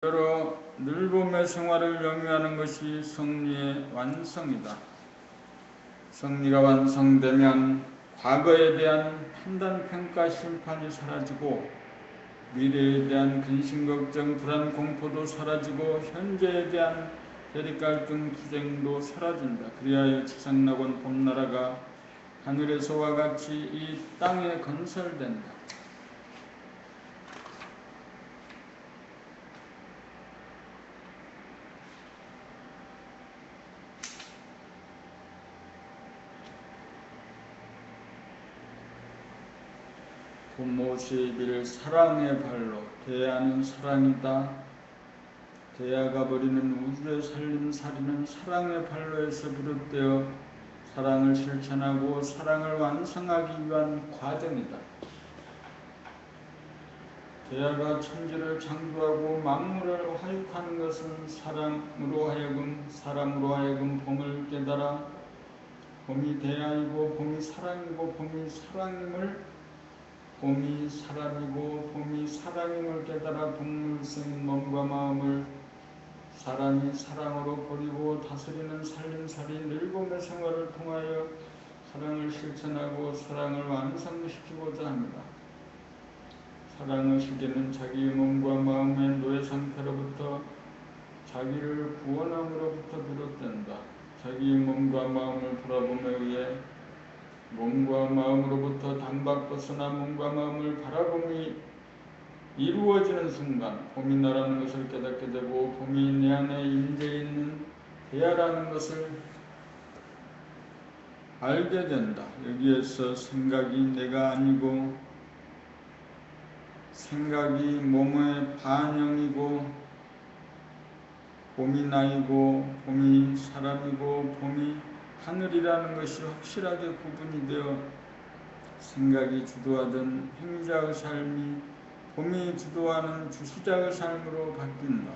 여러 늘봄의 생활을 영위하는 것이 성리의 완성이다. 성리가 완성되면 과거에 대한 판단, 평가, 심판이 사라지고 미래에 대한 근심, 걱정, 불안, 공포도 사라지고 현재에 대한 대립, 갈등, 투쟁도 사라진다. 그리하여 지상낙원 봄나라가 하늘에서와 같이 이 땅에 건설된다. 부모 시비를 사랑의 발로 대하는 사랑이다. 대하가 버리는 우주의 살림살이는 사랑의 발로에서 비롯되어 사랑을 실천하고 사랑을 완성하기 위한 과정이다. 대하가 천지를 창조하고 만물을 화육하는 것은 사람으로 하여금 봄을 깨달아 봄이 대하이고 봄이 사랑이고 봄이 사랑임을 봄이 사람이고 봄이 사랑임을 깨달아 동물성인 몸과 마음을 사람이 사랑으로 버리고 다스리는 살림살이 늘봄의 생활을 통하여 사랑을 실천하고 사랑을 완성시키고자 합니다. 사랑의 시계는 자기의 몸과 마음의 노예 상태로부터 자기를 구원함으로부터 비롯된다. 자기의 몸과 마음을 돌아봄에 의해 몸과 마음으로부터 단박 벗어나 몸과 마음을 바라봄이 이루어지는 순간 봄이 나라는 것을 깨닫게 되고 봄이 내 안에 임재해 있는 대하라는 것을 알게 된다. 여기에서 생각이 내가 아니고 생각이 몸의 반영이고 봄이 나이고 봄이 사람이고 봄이 하늘이라는 것이 확실하게 구분이 되어 생각이 주도하던 행위자의 삶이 봄이 주도하는 주시자의 삶으로 바뀐다.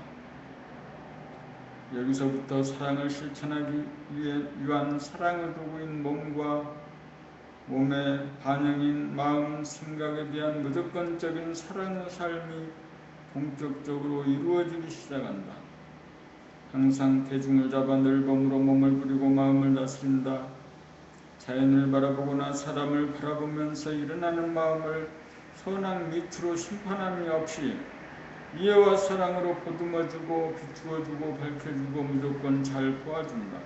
여기서부터 사랑을 실천하기 위해 유한 사랑의 도구인 몸과 몸의 반영인 마음, 생각에 대한 무조건적인 사랑의 삶이 본격적으로 이루어지기 시작한다. 항상 대중을 잡아 늘봄으로 몸을 부리고 마음을 다스린다. 자연을 바라보거나 사람을 바라보면서 일어나는 마음을 선악 밑으로 심판함이 없이 이해와 사랑으로 보듬어주고 비추어주고 밝혀주고 무조건 잘 도와준다.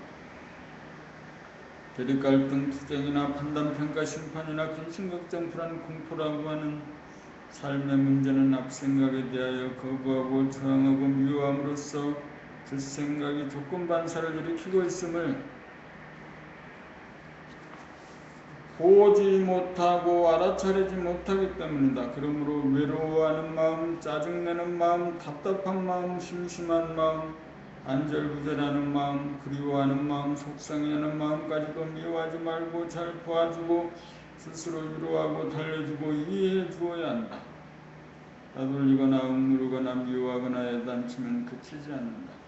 대립, 갈등, 투쟁이나 판단, 평가, 심판이나 근심, 걱정, 불안, 공포라고 하는 삶의 문제는 앞생각에 대하여 거부하고 저항하고 미워함으로써 뒷생각이 조건반사를 일으키고 있음을 보지 못하고 알아차리지 못하기 때문이다. 그러므로 외로워하는 마음, 짜증내는 마음, 답답한 마음, 심심한 마음, 안절부절하는 마음, 그리워하는 마음, 속상해하는 마음까지도 미워하지 말고 잘 도와주고 스스로 위로하고 달래주고 이해해 주어야 한다. 따돌리거나 억누르거나 미워하거나 야단치면 그치지 않는다.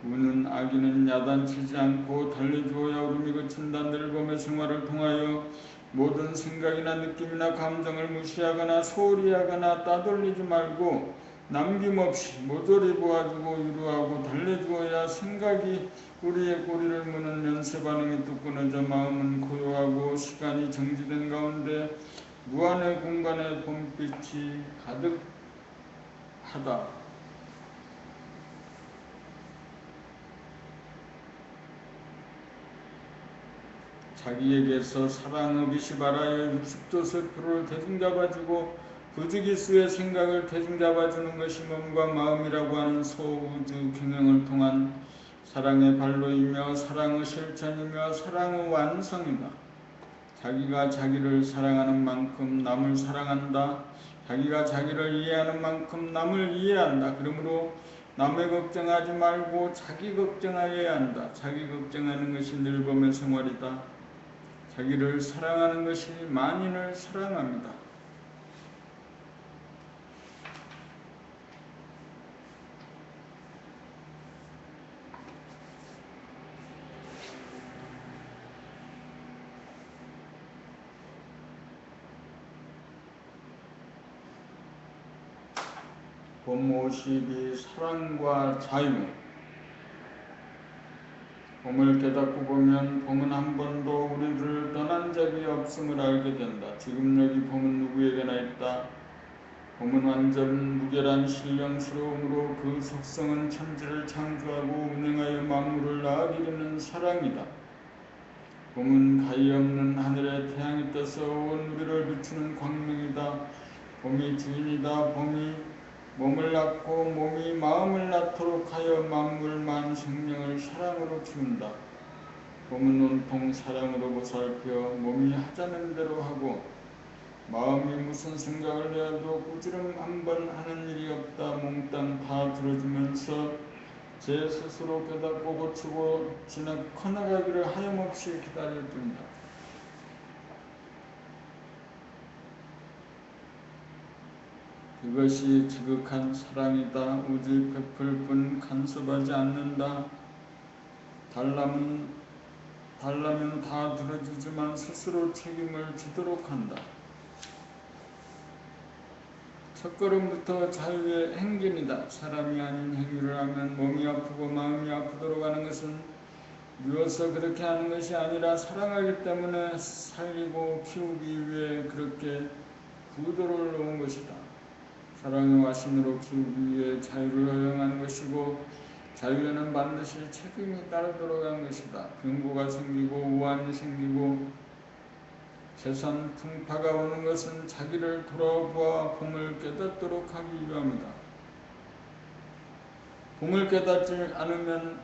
우는 아기는 야단치지 않고 달래주어야 울음이 그친다. 늘봄의 생활을 통하여 모든 생각이나 느낌이나 감정을 무시하거나 소홀히 하거나 따돌리지 말고 남김없이 모조리 보아주고 위로하고 달래주어야 생각이 우리의 꼬리를 무는 연쇄 반응이 뚝 끊어져 마음은 고요하고 시간이 정지된 가운데 무한의 공간에 봄빛이 가득하다. 자기에게서 사랑의 빛이 발하여 60도 세포를 대중잡아주고 부지기수의 생각을 대중잡아주는 것이 몸과 마음이라고 하는 소우주 경영을 통한 사랑의 발로이며 사랑의 실천이며 사랑의 완성이다. 자기가 자기를 사랑하는 만큼 남을 사랑한다. 자기가 자기를 이해하는 만큼 남을 이해한다. 그러므로 남의 걱정하지 말고 자기 걱정하여야 한다. 자기 걱정하는 것이 늘봄의 생활이다. 자기를 사랑하는 것이 만인을 사랑합니다. 봄 52 사랑과 자유. 봄을 깨닫고 보면 봄은 한 번도 우리를 떠난 적이 없음을 알게 된다. 지금 여기 봄은 누구에게나 있다. 봄은 완전 무결한 신령스러움으로 그 속성은 천지를 창조하고 운행하여 만물을 나아기려는 사랑이다. 봄은 가히 없는 하늘에 태양이 떠서 온 우리를 비추는 광명이다. 봄이 주인이다. 봄이 몸을 낳고 몸이 마음을 낳도록 하여 만물만 생명을 사랑으로 키운다. 봄은 온통 사랑으로 보살펴 몸이 하자는 대로 하고 마음이 무슨 생각을 내어도 꾸지람 한 번 하는 일이 없다. 몽땅 다 들어주면서 제 스스로 깨닫고 고치고 커나가기를 하염없이 기다려준다. 이것이 지극한 사랑이다. 오직 베풀 뿐 간섭하지 않는다. 달라면 다 들어주지만 스스로 책임을 지도록 한다. 첫걸음부터 자유의 행진이다. 사람이 아닌 행위를 하면 몸이 아프고 마음이 아프도록 하는 것은 미워서 그렇게 하는 것이 아니라 사랑하기 때문에 살리고 키우기 위해 그렇게 구도를 놓은 것이다. 사랑의 화신으로 키우기 위해 자유를 허용하는 것이고 자유에는 반드시 책임이 따르도록 하는 것이다. 병고가 생기고 우환이 생기고 재산 풍파가 오는 것은 자기를 돌아보아 봄을 깨닫도록 하기 위함이다. 봄을 깨닫지 않으면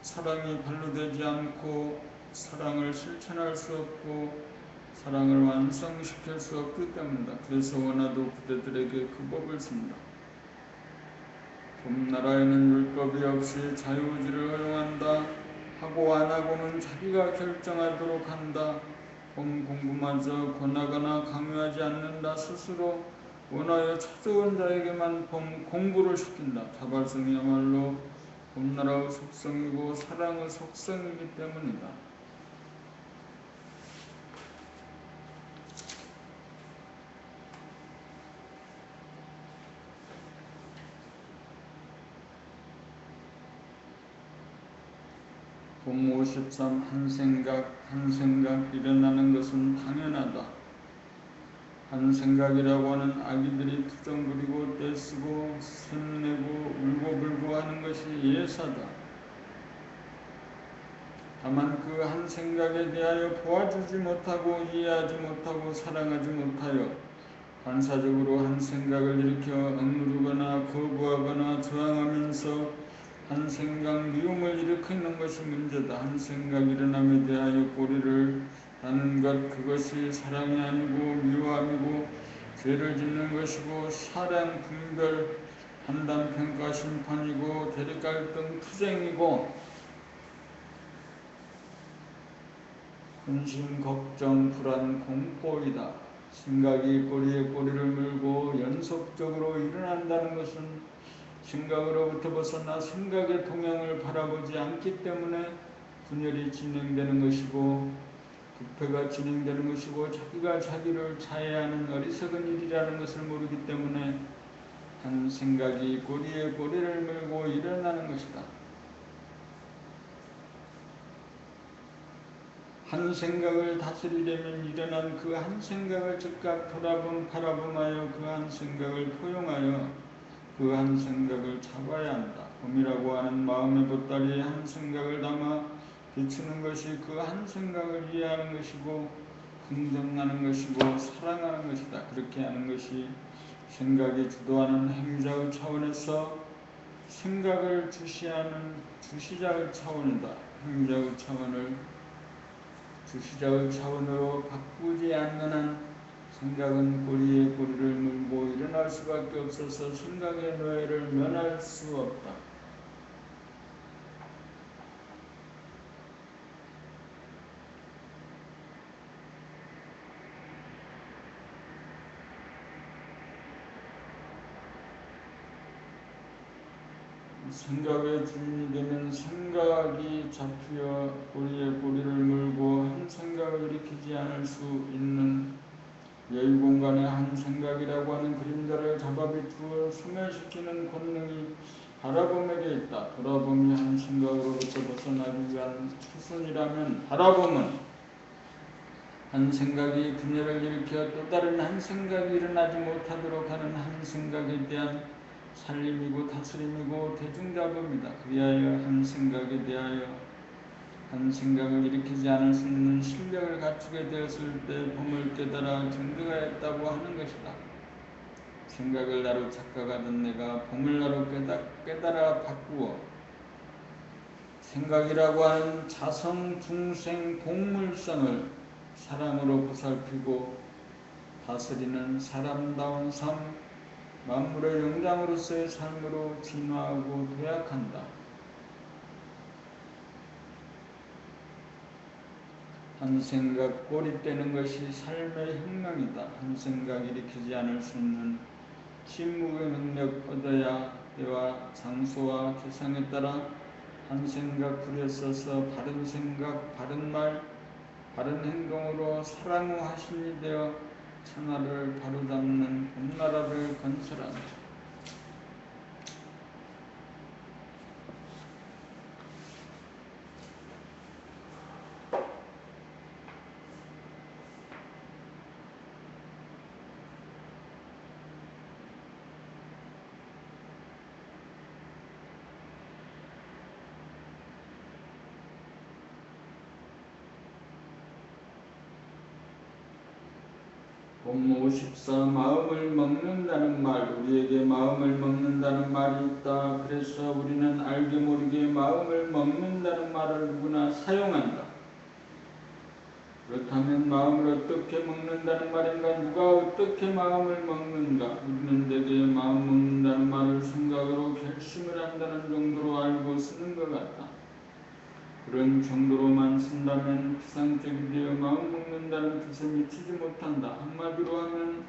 사랑이 발로되지 않고 사랑을 실천할 수 없고 사랑을 완성시킬 수 없기 때문이다. 그래서 원하도 그대들에게 그 법을 쓴다. 봄나라에는 율법이 없이 자유의지를 허용한다. 하고 안 하고는 자기가 결정하도록 한다. 봄 공부마저 권하거나 강요하지 않는다. 스스로 원하여 찾아온 자에게만 봄 공부를 시킨다. 다발성이야말로 봄나라의 속성이고 사랑의 속성이기 때문이다. 봄 53 한 생각 일어나는 것은 당연하다. 한 생각이라고 하는 아기들이 투정 부리고 떼쓰고 샘내고 울고불고 하는 것이 예사다. 다만 그 한 생각에 대하여 보아주지 못하고 이해하지 못하고 사랑하지 못하여 반사적으로 한 생각을 일으켜 억누르거나 거부하거나 저항하면서 한 생각 미움을 일으키는 것이 문제다. 한 생각 일어남에 대하여 꼬리를 다는 것 그것이 사랑이 아니고 미워함이고 죄를 짓는 것이고 사랑 분별 판단 평가 심판이고 대립갈등 투쟁이고 근심 걱정 불안 공포이다. 생각이 꼬리에 꼬리를 물고 연속적으로 일어난다는 것은 생각으로부터 벗어나 생각의 동향을 바라보지 않기 때문에 분열이 진행되는 것이고 부패가 진행되는 것이고 자기가 자기를 자해하는 어리석은 일이라는 것을 모르기 때문에 한 생각이 꼬리에 꼬리를 물고 일어나는 것이다. 한 생각을 다스리려면 일어난 그 한 생각을 즉각 바라봄하여 그 한 생각을 포용하여 그 한 생각을 잡아야 한다. 봄이라고 하는 마음의 보따리에 한 생각을 담아 비추는 것이 그 한 생각을 이해하는 것이고 긍정하는 것이고 사랑하는 것이다. 그렇게 하는 것이 생각이 주도하는 행자의 차원에서 생각을 주시하는 주시자의 차원이다. 행자의 차원을 주시자의 차원으로 바꾸지 않는 한 생각은 꼬리에 꼬리를 물고 일어날 수밖에 없어서 생각의 노예를 면할 수 없다. 생각의 주인이 되면 생각이 잡혀 꼬리에 꼬리를 물고 한 생각을 일으키지 않을 수 있는 여유 공간에 한 생각이라고 하는 그림자를 잡아 비추어 소멸시키는 권능이 바라봄에게 있다. 돌아봄이 한 생각으로부터 벗어나기 위한 수순이라면 바라봄은 한 생각이 분열을 일으켜 또 다른 한 생각이 일어나지 못하도록 하는 한 생각에 대한 살림이고 다스림이고 대중잡음이다. 그리하여 한 생각에 대하여 한 생각을 일으키지 않을 수 있는 실력을 갖추게 되었을 때 봄을 깨달아 증득하였다고 하는 것이다. 생각을 나로 착각하던 내가 봄을 나로 깨달아 바꾸어 생각이라고 하는 자성 중생 공물선을 사랑으로 보살피고 다스리는 사람다운 삶, 만물의 영장으로서의 삶으로 진화하고 도약한다. 한 생각 고립되는 것이 삶의 혁명이다. 한 생각 일으키지 않을 수 있는 침묵의 능력 얻어야 때와 장소와 대상에 따라 한 생각 불에 써서 바른 생각, 바른 말, 바른 행동으로 사랑의 화신이 되어 천하를 바로잡는 봄나라를 건설한다. 봄 54 마음을 먹는다는 말, 우리에게 마음을 먹는다는 말이 있다. 그래서 우리는 알게 모르게 마음을 먹는다는 말을 누구나 사용한다. 그렇다면 마음을 어떻게 먹는다는 말인가? 누가 어떻게 마음을 먹는가? 우리는 대개 마음 먹는다는 말을 생각으로 결심을 한다는 정도로 알고 쓰는 것 같다. 그런 정도로만 쓴다면 피상적이 되어 마음 먹는다는 뜻에 미치지 못한다. 한마디로 하면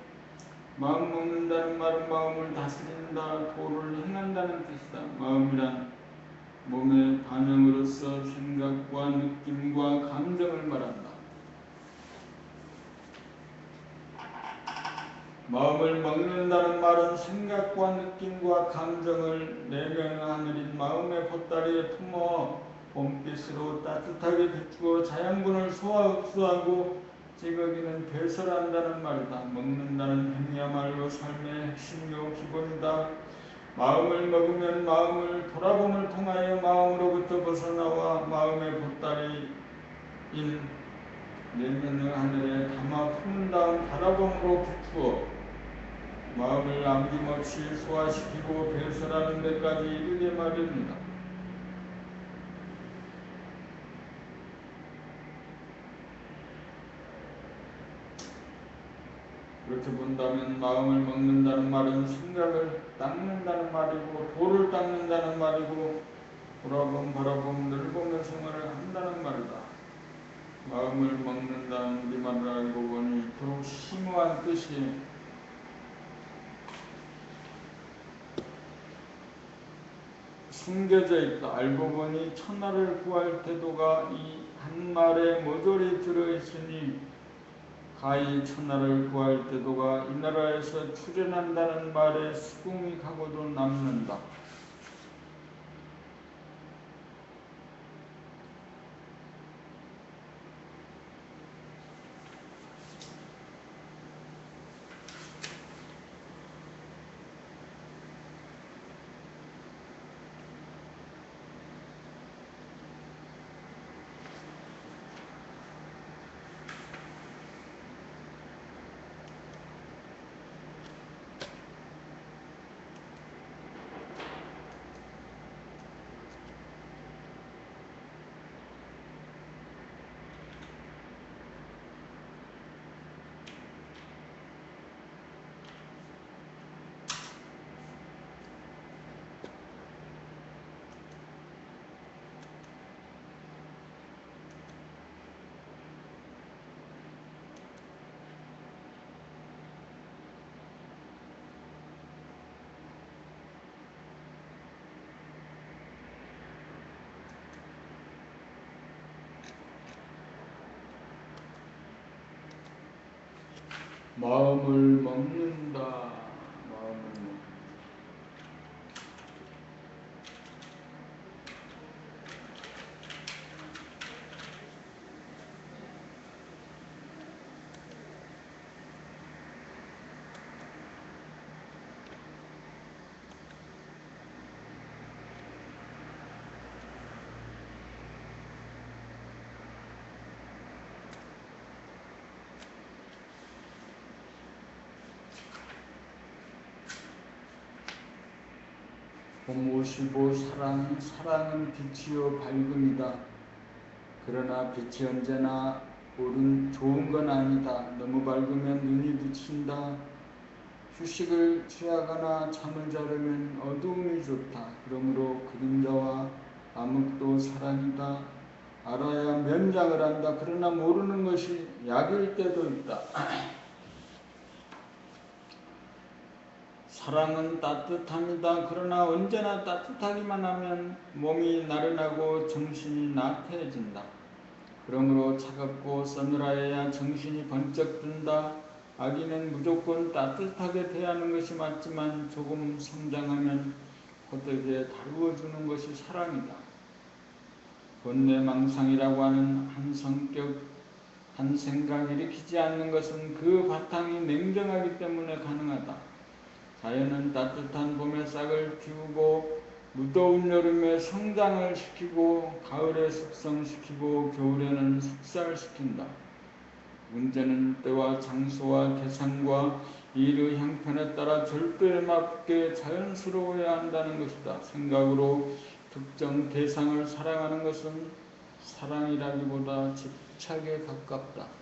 마음 먹는다는 말은 마음을 다스린다, 도를 행한다는 뜻이다. 마음이란 몸의 반응으로서 생각과 느낌과 감정을 말한다. 마음을 먹는다는 말은 생각과 느낌과 감정을 내면의 하늘인 마음의 보따리에 품어 봄빛으로 따뜻하게 비추어 자양분을 소화 흡수하고 찌꺼기는 배설한다는 말이다. 먹는다는 행위야말로 삶의 핵심이요 기본이다. 마음을 먹으면 마음을 돌아봄을 통하여 마음으로부터 벗어나와 마음의 보따리인 내면의 하늘에 담아 품은 다음 바라봄으로 비추어 마음을 남김없이 소화시키고 배설하는 데까지 이르게 마련이다. 그렇게 본다면 마음을 먹는다는 말은 생각을 닦는다는 말이고 도를 닦는다는 말이고 돌아봄 바라봄 늘봄의 생활을 한다는 말이다. 마음을 먹는다는 우리말을 알고 보니 더욱 심오한 뜻이 숨겨져 있다. 알고 보니 천하를 구할 태도가 이 한 말에 모조리 들어있으니 가히 천하를 구할 태도가 이 나라에서 출현한다는 말에 수긍이 가고도 남는다. 마음을 먹는다. 마음을 먹는다. 봄 55 사랑은 빛이요 밝음이다. 그러나 빛이 언제나 좋은 건 아니다. 너무 밝으면 눈이 부친다. 휴식을 취하거나 잠을 자려면 어두움이 좋다. 그러므로 그림자와 암흑도 사랑이다. 알아야 면장을 한다. 그러나 모르는 것이 약일 때도 있다. 사랑은 따뜻합니다. 그러나 언제나 따뜻하기만 하면 몸이 나른하고 정신이 나태해진다. 그러므로 차갑고 서늘하여야 정신이 번쩍 든다. 아기는 무조건 따뜻하게 대하는 것이 맞지만 조금 성장하면 호되게 다루어주는 것이 사랑이다. 번뇌망상이라고 하는 한 성격, 한 생각 일으키지 않는 것은 그 바탕이 냉정하기 때문에 가능하다. 자연은 따뜻한 봄에 싹을 틔우고 무더운 여름에 성장을 시키고 가을에 숙성시키고 겨울에는 숙살시킨다. 문제는 때와 장소와 대상과 일의 형편에 따라 절도에 맞게 자연스러워야 한다는 것이다. 생각으로 특정 대상을 사랑하는 것은 사랑이라기보다 집착에 가깝다.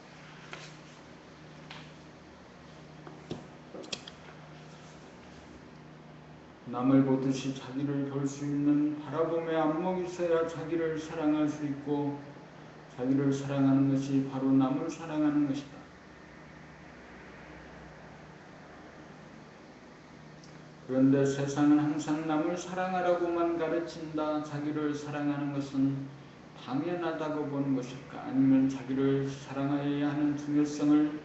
남을 보듯이 자기를 볼 수 있는 바라봄의 안목이 있어야 자기를 사랑할 수 있고 자기를 사랑하는 것이 바로 남을 사랑하는 것이다. 그런데 세상은 항상 남을 사랑하라고만 가르친다. 자기를 사랑하는 것은 당연하다고 보는 것일까? 아니면 자기를 사랑해야 하는 중요성을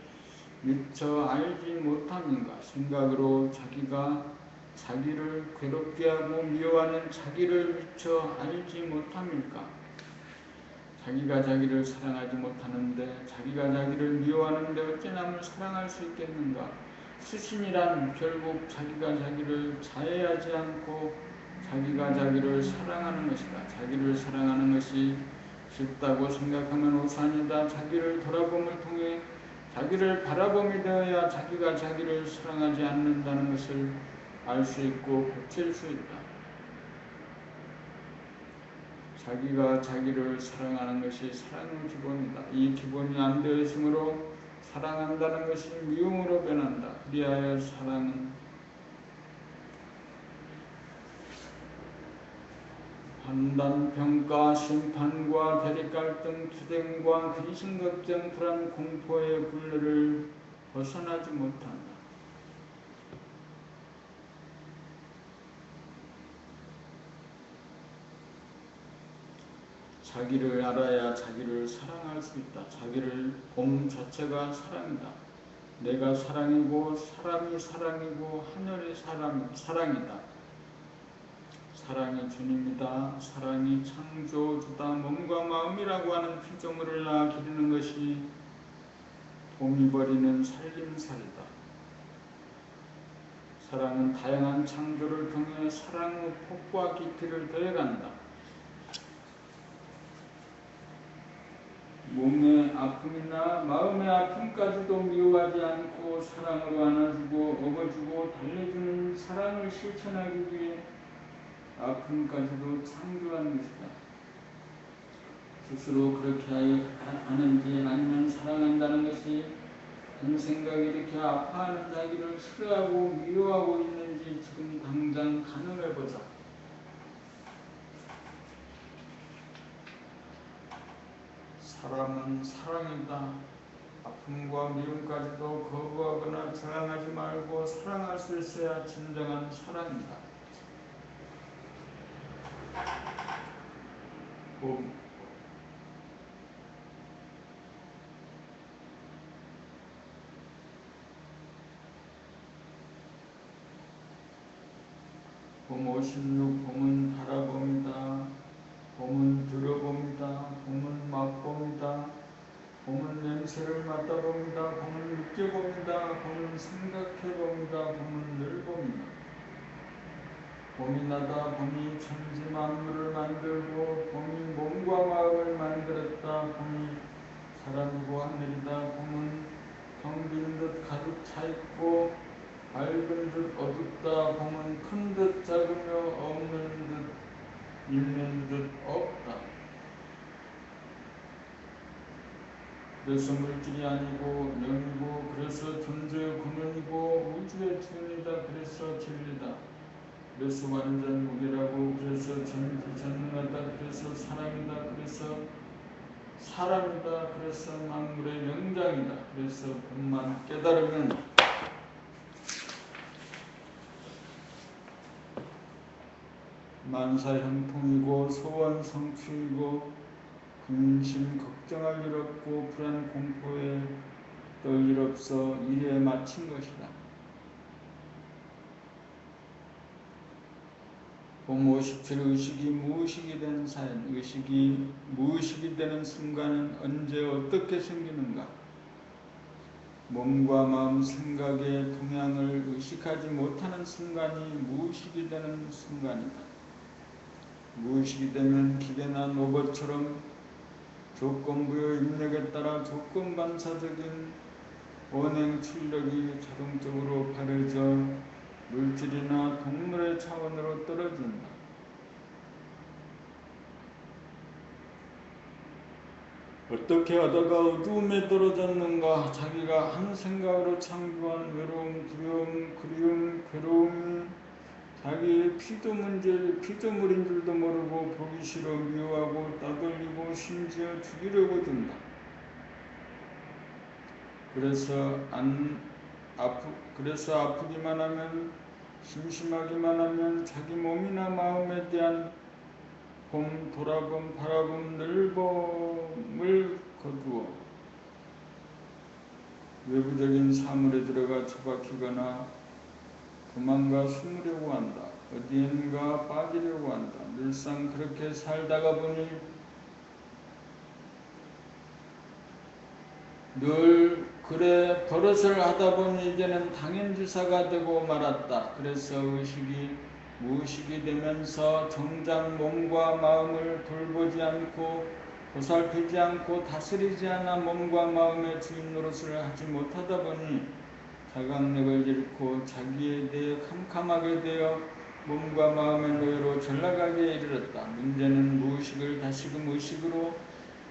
미처 알지 못함인가? 생각으로 자기가 자기를 괴롭게 하고 미워하는 자기를 미처 알지 못함일까? 자기가 자기를 사랑하지 못하는데 자기가 자기를 미워하는데 어찌 남을 사랑할 수 있겠는가? 수신이란 결국 자기가 자기를 자해하지 않고 자기가 자기를 사랑하는 것이다. 자기를 사랑하는 것이 쉽다고 생각하면 오산이다. 자기를 돌아봄을 통해 자기를 바라봄이 되어야 자기가 자기를 사랑하지 않는다는 것을 알 수 있고 고칠 수 있다. 자기가 자기를 사랑하는 것이 사랑의 기본이다. 이 기본이 안 되어 있으므로 사랑한다는 것이 미움으로 변한다. 그리하여 사랑은 판단, 평가, 심판과 대립갈등, 투쟁과 근심걱정, 불안, 공포의 굴레를 벗어나지 못한다. 자기를 알아야 자기를 사랑할 수 있다. 자기를 봄 자체가 사랑이다. 내가 사랑이고 사람이 사랑이고 하늘이 사랑이다. 사랑이 주님이다. 사랑이 창조주다. 몸과 마음이라고 하는 피조물을 낳아 기르는 것이 봄이 버리는 살림살이다. 사랑은 다양한 창조를 통해 사랑의 폭과 깊이를 더해간다. 몸의 아픔이나 마음의 아픔까지도 미워하지 않고 사랑으로 안아주고 업어주고 달래주는 사랑을 실천하기 위해 아픔까지도 창조하는 것이다. 스스로 그렇게 하는지 아니면 사랑한다는 것이 한 생각이 이렇게 아파하는 자기를 싫어하고 미워하고 있는지 지금 당장 가늠해보자. 사랑은 사랑이다. 아픔과 미움까지도 거부하거나 저항하지 말고 사랑할 수 있어야 진정한 사랑이다. 봄 봄 56 봄은 바라봄이다. 봄은 들어봅니다. 봄은 맛봅니다. 봄은 냄새를 맡아봅니다. 봄은 느껴봅니다. 봄은 생각해봅니다. 봄은 늘 봅니다. 봄이 나다 봄이 천지 만물을 만들고 봄이 몸과 마음을 만들었다. 봄이 사람이고 하늘이다. 봄은 텅빈 듯 가득 차있고 밝은 듯 어둡다. 봄은 큰 듯 작으며 없는 듯 있는 듯 없다. 그래서 물질이 아니고 영이고 그래서 존재의 근원이고 우주의 주인이다. 그래서 진리다. 그래서 완전 무게라고. 그래서 전지전능하다. 그래서 사랑이다. 그래서 사람이다. 그래서 만물의 영장이다. 그래서 봄만 깨달으면 만사형통이고 소원성취이고 근심 걱정할 일 없고 불안 공포에 떨 일 없어 일에 마친 것이다. 봄 57 의식이 무의식이 된 사연. 의식이 무의식이 되는 순간은 언제 어떻게 생기는가? 몸과 마음 생각의 동향을 의식하지 못하는 순간이 무의식이 되는 순간이다. 무의식이 되면 기계나 로봇처럼 조건부여 입력에 따라 조건반사적인 원행 출력이 자동적으로 가려져 물질이나 동물의 차원으로 떨어진다. 어떻게 하다가 어두움에 떨어졌는가? 자기가 한 생각으로 창조한 외로움, 두려움, 그리움, 괴로움이 자기의 피조물인 줄도 모르고 보기 싫어 미워하고 따돌리고 심지어 죽이려고 든다. 그래서 아프기만 하면 심심하기만 하면 자기 몸이나 마음에 대한 봄, 돌아봄, 바라봄, 늘봄을 거두어 외부적인 사물에 들어가 처박히거나 도망가 숨으려고 한다. 어디엔가 빠지려고 한다. 늘상 그렇게 살다가 보니 늘 그래 버릇을 하다 보니 이제는 당연지사가 되고 말았다. 그래서 의식이 무의식이 되면서 정작 몸과 마음을 돌보지 않고 보살피지 않고 다스리지 않아 몸과 마음의 주인 노릇을 하지 못하다 보니 자각력을 잃고 자기에 대해 캄캄하게 되어 몸과 마음의 노예로 전락하기에 이르렀다. 문제는 무의식을 다시금 의식으로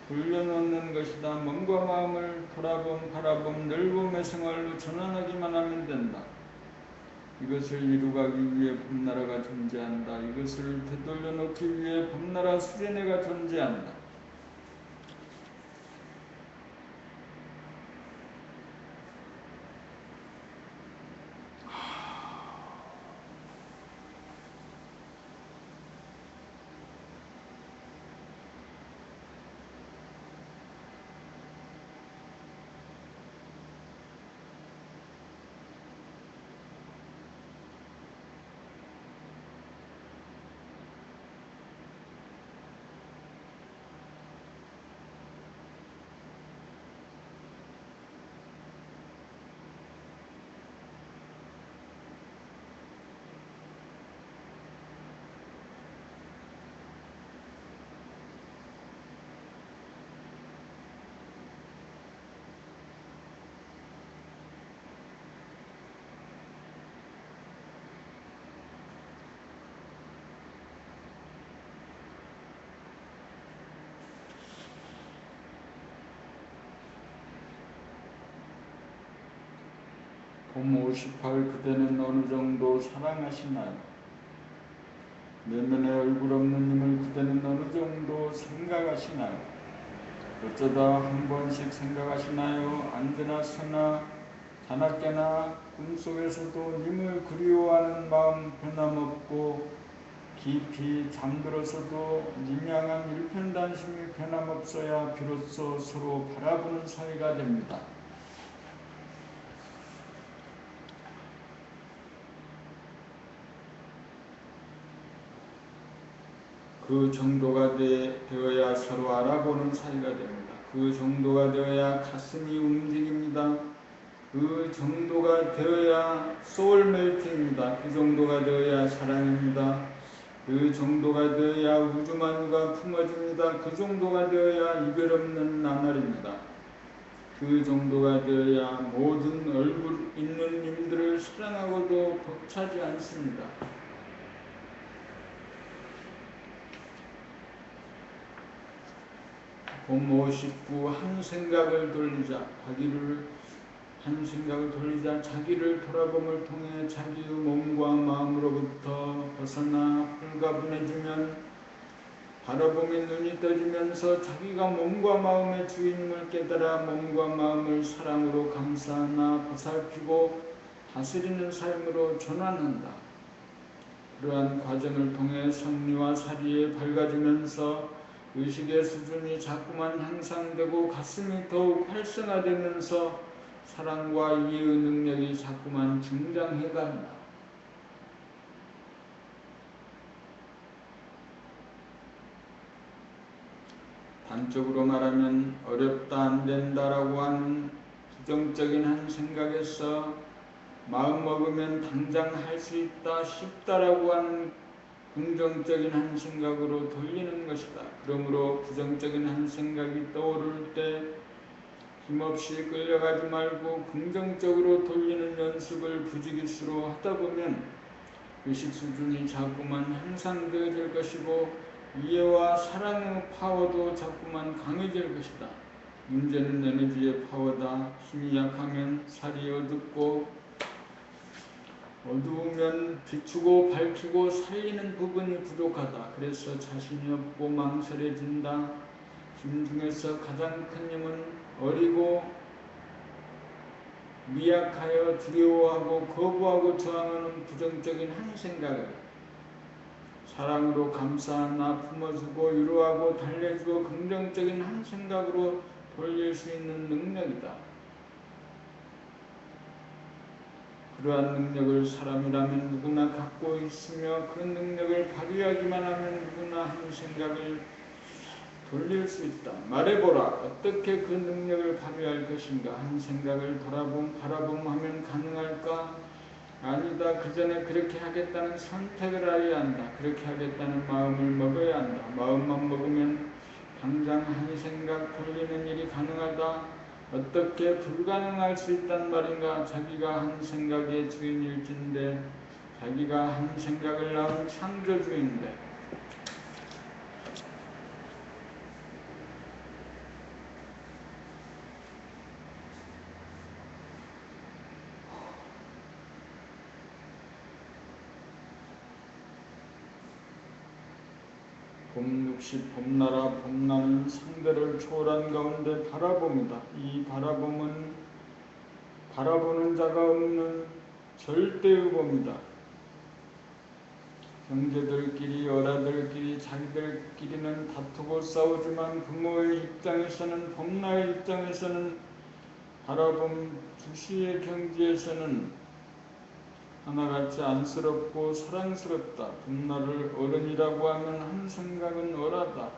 돌려놓는 것이다. 몸과 마음을 돌아봄, 바라봄, 늘봄의 생활로 전환하기만 하면 된다. 이것을 이루가기 위해 봄나라가 존재한다. 이것을 되돌려놓기 위해 봄나라 수련회가 존재한다. 봄 58 그대는 어느 정도 사랑하시나요? 내면의 얼굴 없는 님을 그대는 어느 정도 생각하시나요? 어쩌다 한 번씩 생각하시나요? 앉으나 서나 자나깨나 꿈속에서도 님을 그리워하는 마음 변함없고 깊이 잠들어서도 님 향한 일편단심이 변함없어야 비로소 서로 바라보는 사이가 됩니다. 그 정도가 되어야 서로 알아보는 사이가 됩니다. 그 정도가 되어야 가슴이 움직입니다. 그 정도가 되어야 소울메이트입니다. 그 정도가 되어야 사랑입니다. 그 정도가 되어야 우주만유가 품어집니다. 그 정도가 되어야 이별 없는 나날입니다. 그 정도가 되어야 모든 얼굴 있는 님들을 사랑하고도 벅차지 않습니다. 봄 59 한 생각을 돌리자. 자기를 돌아봄을 통해 자기의 몸과 마음으로부터 벗어나 홀가분해지면 바라보며 눈이 떠지면서 자기가 몸과 마음의 주인임을 깨달아 몸과 마음을 사랑으로 감싸나 보살피고 다스리는 삶으로 전환한다. 그러한 과정을 통해 성리와 사리에 밝아지면서 의식의 수준이 자꾸만 향상되고 가슴이 더욱 활성화되면서 사랑과 이해의 능력이 자꾸만 증장해간다. 단적으로 말하면 어렵다 안된다라고 하는 부정적인 한 생각에서 마음 먹으면 당장 할 수 있다 쉽다라고 하는 긍정적인 한 생각으로 돌리는 것이다. 그러므로 부정적인 한 생각이 떠오를 때 힘없이 끌려가지 말고 긍정적으로 돌리는 연습을 부지기수로 하다 보면 의식 수준이 자꾸만 향상되어질 것이고 이해와 사랑의 파워도 자꾸만 강해질 것이다. 문제는 에너지의 파워다. 힘이 약하면 살이 어둡고 어두우면 비추고 밝히고 살리는 부분이 부족하다. 그래서 자신이 없고 망설여진다. 힘 중에서 가장 큰 힘은 어리고 미약하여 두려워하고 거부하고 저항하는 부정적인 한 생각을 사랑으로 감싸나 품어주고 위로하고 달래주고 긍정적인 한 생각으로 돌릴 수 있는 능력이다. 그러한 능력을 사람이라면 누구나 갖고 있으며 그 능력을 발휘하기만 하면 누구나 한 생각을 돌릴 수 있다. 말해보라. 어떻게 그 능력을 발휘할 것인가? 한 생각을 바라봄하면 가능할까? 아니다. 그 전에 그렇게 하겠다는 선택을 해야 한다. 그렇게 하겠다는 마음을 먹어야 한다. 마음만 먹으면 당장 한 생각 돌리는 일이 가능하다. 어떻게 불가능할 수 있단 말인가? 자기가 한 생각의 주인일진데 자기가 한 생각을 낳은 창조주인데 봄60 봄나라 봄나는 상대를 초월한 가운데 바라봅니다. 이 바라봄은 바라보는 자가 없는 절대의 봄이다. 형제들끼리 어라들끼리 자기들끼리는 다투고 싸우지만 부모의 입장에서는 봄나의 입장에서는 바라봄 주시의 경지에서는 하나같이 안쓰럽고 사랑스럽다. 봄날을 어른이라고 하면 한 생각은 어라다.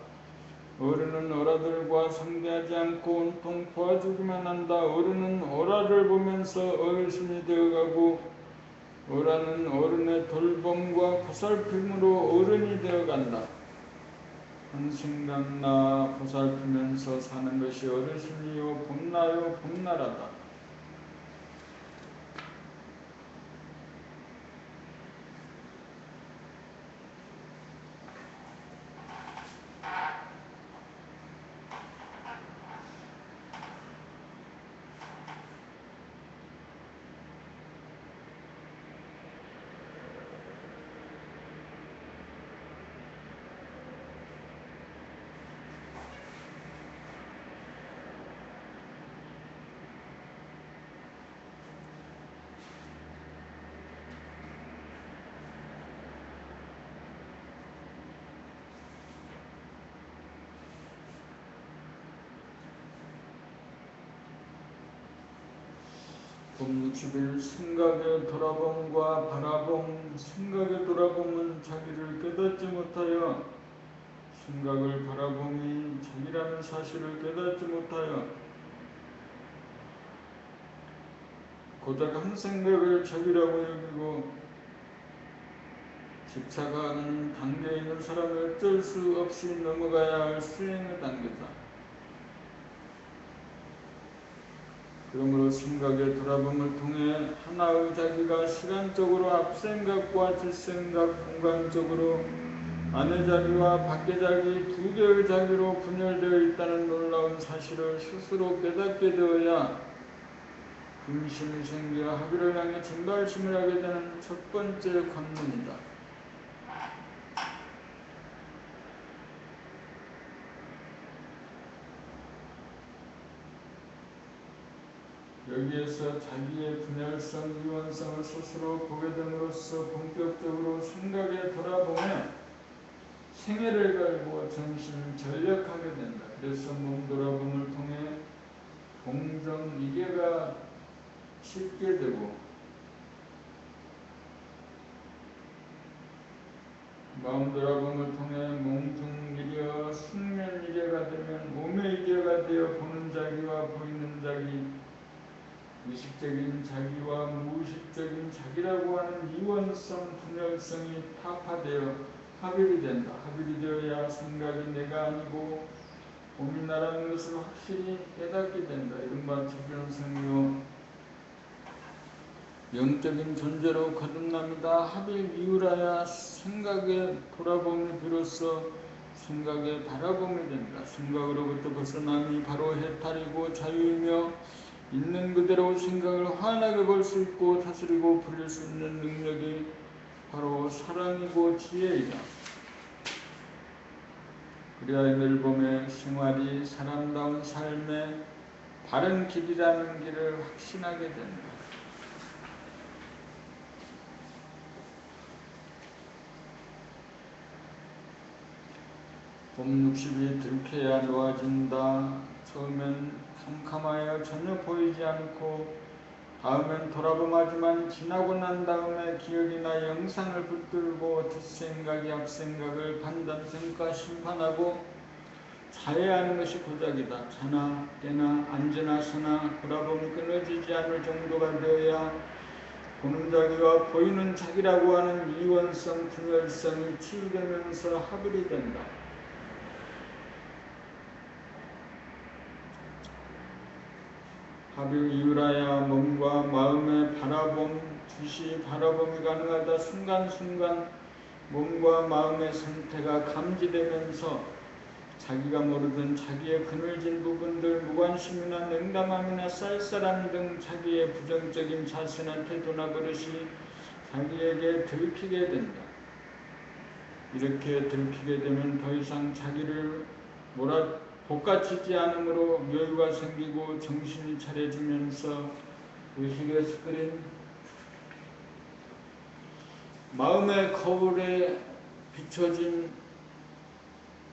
어른은 어라들과 상대하지 않고 온통 도와주기만 한다. 어른은 어라를 보면서 어르신이 되어가고 어라는 어른의 돌봄과 보살핌으로 어른이 되어간다. 한 생각나 보살피면서 사는 것이 어르신이요 봄나요 봄나라다. 봄 60일 생각의 돌아봄과 바라봄. 생각의 돌아봄은 자기를 깨닫지 못하여 생각을 바라봄이 자기라는 사실을 깨닫지 못하여 고작 한 생각을 적이라고 여기고 집착하는 단계에 있는 사람은 어쩔 수 없이 넘어가야 할 수행의 단계다. 그러므로 생각의 돌아봄을 통해 하나의 자기가 시간적으로 앞생각과 뒷생각, 공간적으로 안의 자기와 밖의 자기 두 개의 자기로 분열되어 있다는 놀라운 사실을 스스로 깨닫게 되어야 근심이 생겨 합의를 향해 진발심을 하게 되는 첫 번째 관문이다. 여기에서 자기의 분열성, 이원성을 스스로 보게 됨으로써 본격적으로 생각에 돌아보며 생애를 걸고 정신을 전력하게 된다. 그래서 몸 돌아봄을 통해 공정 이계가 쉽게 되고 마음 돌아봄을 통해 몽중이려 숙면이계가 되면 몸의 이계가 되어 보는 자기와 보이는 자기, 의식적인 자기와 무의식적인 자기라고 하는 이원성, 분열성이 타파되어 합일이 된다. 합일이 되어야 생각이 내가 아니고 몸이 나라는 것을 확실히 깨닫게 된다. 이른바 주변성이요 영적인 존재로 거듭납니다. 합일 이유라야 생각의 돌아봄이 비로소 생각의 바라봄이 된다. 생각으로부터 벗어남이 바로 해탈이고 자유이며 있는 그대로 생각을 환하게 볼 수 있고 다스리고 부릴 수 있는 능력이 바로 사랑이고 지혜이다. 그래야 멸범의 생활이 사람다운 삶의 바른 길이라는 길을 확신하게 된다. 봄 60이 들켜야 놓아진다. 처음엔 캄캄하여 전혀 보이지 않고 다음엔 돌아봄하지만 지나고 난 다음에 기억이나 영상을 붙들고 뒷생각이 앞생각을 판단평가 심판하고 자해하는 것이 고작이다. 자나 깨나 앉으나 서나 돌아봄이 끊어지지 않을 정도가 되어야 보는 자기와 보이는 자기라고 하는 이원성, 분열성이 치유되면서 합일이 된다. 합일 이유라야 몸과 마음의 바라봄, 주시 바라봄이 가능하다. 순간순간 몸과 마음의 상태가 감지되면서 자기가 모르던 자기의 그늘진 부분들, 무관심이나 냉담함이나 쌀쌀함 등 자기의 부정적인 자세나 태도나 버릇이 자기에게 들키게 된다. 이렇게 들키게 되면 더 이상 자기를 복가치지 않으므로 묘유가 생기고 정신이 차려지면서 의식에서 그린 마음의 거울에 비춰진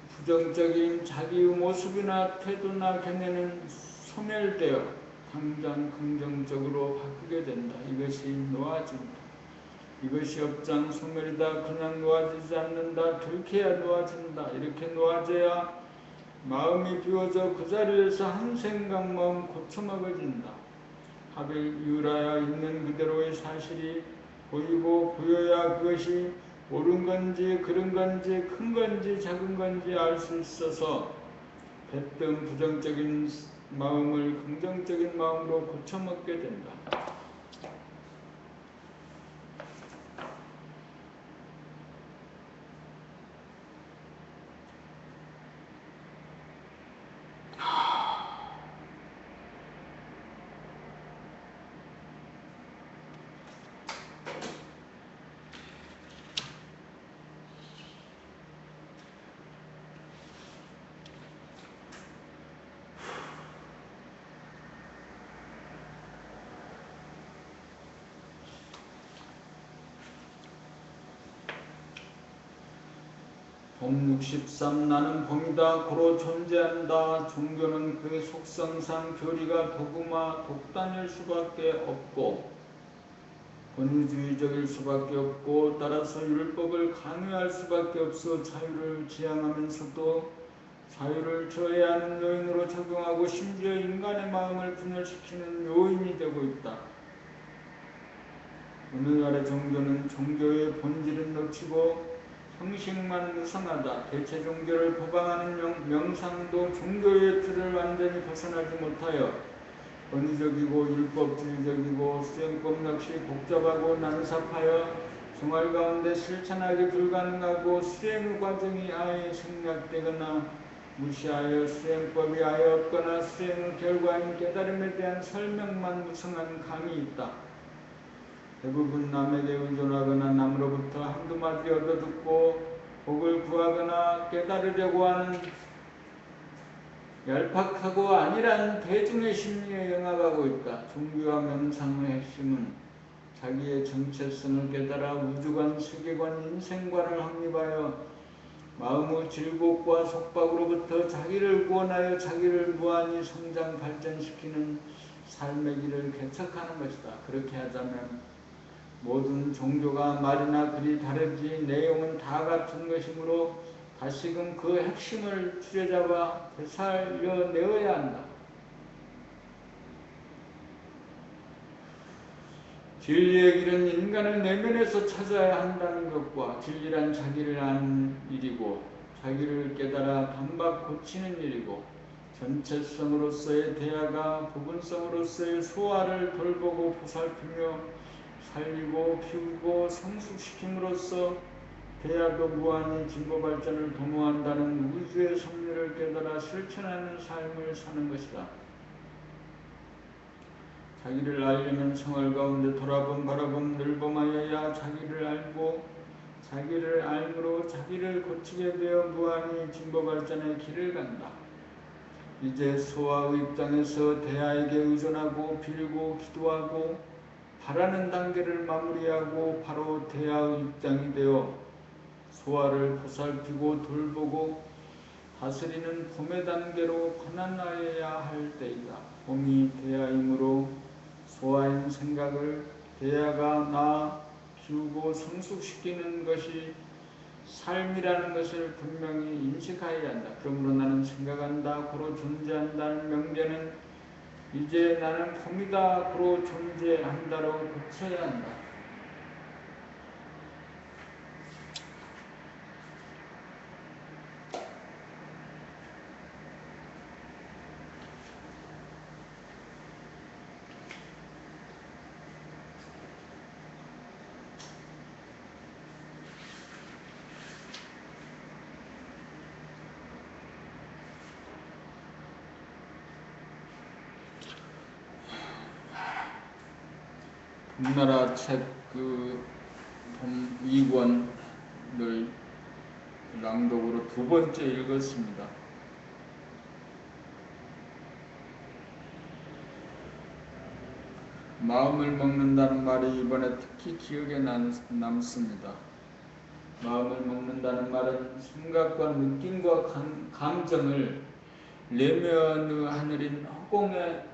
부정적인 자기의 모습이나 태도나 견해는 소멸되어 당장 긍정적으로 바뀌게 된다. 이것이 놓아진다. 이것이 업장 소멸이다. 그냥 놓아지지 않는다. 들켜야 놓아진다. 이렇게 놓아져야 마음이 비워져 그 자리에서 한 생각 마음 고쳐먹어진다. 합일 이유라야 있는 그대로의 사실이 보이고 보여야 그것이 옳은 건지 그른 건지 큰 건지 작은 건지 알 수 있어서 됐든 부정적인 마음을 긍정적인 마음으로 고쳐먹게 된다. 봄 63 나는 봄이다. 고로 존재한다. 종교는 그의 속성상 교리가 도구마 독단일 수밖에 없고 권위주의적일 수밖에 없고 따라서 율법을 강요할 수밖에 없어 자유를 지향하면서도 자유를 저해하는 요인으로 작용하고 심지어 인간의 마음을 분열시키는 요인이 되고 있다. 오늘날의 종교는 종교의 본질은 놓치고 형식만 무성하다. 대체 종교를 포방하는 명상도 종교의 틀을 완전히 벗어나지 못하여 권위적이고 율법주의적이고 수행법 역시 복잡하고 난삽하여 생활 가운데 실천하기 불가능하고 수행의 과정이 아예 생략되거나 무시하여 수행법이 아예 없거나 수행의 결과인 깨달음에 대한 설명만 무성한 감이 있다. 대부분 남에게 의존하거나 남으로부터 한두 마디 얻어듣고 복을 구하거나 깨달으려고 하는 얄팍하고 안일한 대중의 심리에 영합하고 있다. 종교와 명상의 핵심은 자기의 정체성을 깨달아 우주관, 세계관, 인생관을 확립하여 마음의 질곡과 속박으로부터 자기를 구원하여 자기를 무한히 성장 발전시키는 삶의 길을 개척하는 것이다. 그렇게 하자면 모든 종교가 말이나 글이 다르지 내용은 다 같은 것이므로 다시금 그 핵심을 추려잡아 되살려내어야 한다. 진리의 길은 인간의 내면에서 찾아야 한다는 것과 진리란 자기를 아는 일이고 자기를 깨달아 반박 고치는 일이고 전체성으로서의 대화가 부분성으로서의 소화를 돌보고 보살피며 살리고 키우고 성숙시킴으로써 대화도 무한히 진보 발전을 도모한다는 우주의 섭리를 깨달아 실천하는 삶을 사는 것이다. 자기를 알려면 생활 가운데 돌아봄 바라봄 늘봄하여야 자기를 알고 자기를 알므로 자기를 고치게 되어 무한히 진보 발전의 길을 간다. 이제 소아의 입장에서 대하에게 의존하고 빌고 기도하고 바라는 단계를 마무리하고 바로 대하의 입장이 되어 소아를 보살피고 돌보고 다스리는 봄의 단계로 권한하여야 할 때이다. 봄이 대하이므로 소아인 생각을 대하가 낳아 키우고 성숙시키는 것이 삶이라는 것을 분명히 인식하여야 한다. 그러므로 나는 생각한다. 고로 존재한다는 명제는 이제 나는 봄이다. 고로 존재한다로 고쳐야 한다. 우리나라 책 봄 2권을 낭독으로 두 번째 읽었습니다. 마음을 먹는다는 말이 이번에 특히 기억에 남습니다. 마음을 먹는다는 말은 생각과 느낌과 감정을 내면의 하늘인 허공에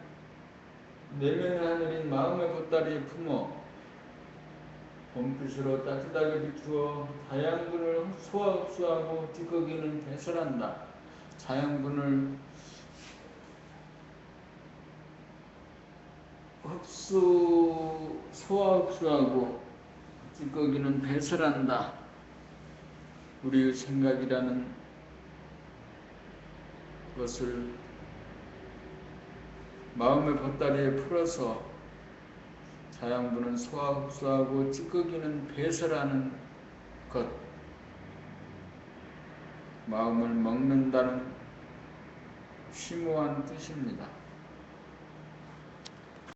내면의 하늘인 마음의 보따리에 품어 봄빛으로 따뜻하게 비추어 자양분을 소화 흡수하고 찌꺼기는 배설한다. 자양분을 소화 흡수하고 찌꺼기는 배설한다. 우리의 생각이라는 것을 마음의 보따리에 풀어서 자양분은 소화 흡수하고 찌꺼기는 배설하는 것, 마음을 먹는다는 심오한 뜻입니다.